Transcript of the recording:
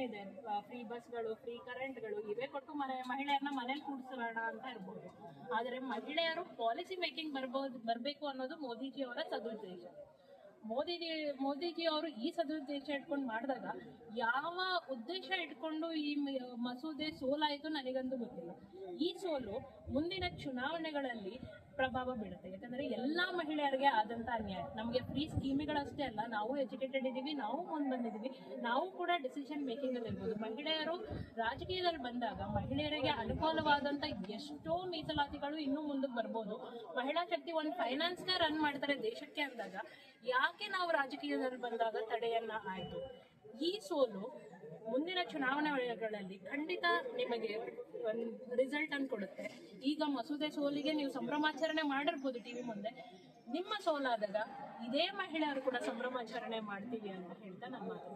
ಏನಿದೆ ಫ್ರೀ ಬಸ್ಗಳು, ಫ್ರೀ ಕರೆಂಟ್ಗಳು ಇವೇ ಕೊಟ್ಟು ಮಹಿಳೆಯರನ್ನ ಮನೇಲಿ ಕೂಡಿಸೋಣ ಅಂತ ಇರ್ಬೋದು. ಆದರೆ ಮಹಿಳೆಯರು ಪಾಲಿಸಿ ಮೇಕಿಂಗ್ ಬರಬೇಕು ಅನ್ನೋದು ಮೋದಿಜಿ ಅವರ ಸದುದ್ದೇಶ. ಮೋದಿಜಿ ಅವರು ಈ ಸದುದ್ದೇಶ ಇಟ್ಕೊಂಡು ಮಾಡಿದಾಗ ಯಾವ ಉದ್ದೇಶ ಇಟ್ಕೊಂಡು ಈ ಮಸೂದೆ ಸೋಲಾಯಿತು ನನಗಂತೂ ಗೊತ್ತಿಲ್ಲ. ಈ ಸೋಲು ಮುಂದಿನ ಚುನಾವಣೆಗಳಲ್ಲಿ ಪ್ರಭಾವ ಬೀಳುತ್ತೆ. ಯಾಕಂದ್ರೆ ಎಲ್ಲಾ ಮಹಿಳೆಯರಿಗೆ ಆದಂತ ಅನ್ಯಾಯ. ನಮಗೆ ಫ್ರೀ ಸ್ಕೀಮ್ಗಳಷ್ಟೇ ಅಲ್ಲ, ನಾವು ಎಜುಕೇಟೆಡ್ ಇದೀವಿ, ನಾವು ಮುಂದೆ ಬಂದಿದ್ದೀವಿ, ನಾವು ಕೂಡ ಡಿಸಿಷನ್ ಮೇಕಿಂಗ್ ಅಲ್ಲಿ ಇರ್ಬೋದು. ಮಹಿಳೆಯರು ರಾಜಕೀಯದಲ್ಲಿ ಬಂದಾಗ ಮಹಿಳೆಯರಿಗೆ ಅನುಕೂಲವಾದಂತ ಎಷ್ಟೋ ಮೀಸಲಾತಿಗಳು ಇನ್ನೂ ಮುಂದಕ್ಕೆ ಬರ್ಬೋದು. ಮಹಿಳಾ ಶಕ್ತಿ ಒಂದು ಫೈನಾನ್ಸ್ ನ ರನ್ ಮಾಡ್ತಾರೆ ದೇಶಕ್ಕೆ ಅಂದಾಗ ಯಾಕೆ ನಾವು ರಾಜಕೀಯದಲ್ಲಿ ಬಂದಾಗ ತಡೆಯನ್ನ ಆಯ್ತು? ಈ ಸೋಲು ಮುಂದಿನ ಚುನಾವಣೆಗಳಲ್ಲಿ ಖಂಡಿತ ನಿಮಗೆ ಒಂದು ರಿಸಲ್ಟ್ ಅನ್ನು ಕೊಡುತ್ತೆ. ಈಗ ಮಸೂದೆ ಸೋಲಿಗೆ ನೀವು ಸಂಭ್ರಮಾಚರಣೆ ಮಾಡಿರ್ಬೋದು ಟಿವಿ ಮುಂದೆ. ನಿಮ್ಮ ಸೋಲಾದಾಗ ಇದೇ ಮಹಿಳೆಯರು ಕೂಡ ಸಂಭ್ರಮಾಚರಣೆ ಮಾಡ್ತೀವಿ ಅಂತ ಹೇಳ್ತಾ ನನ್ನ ಮಾತು.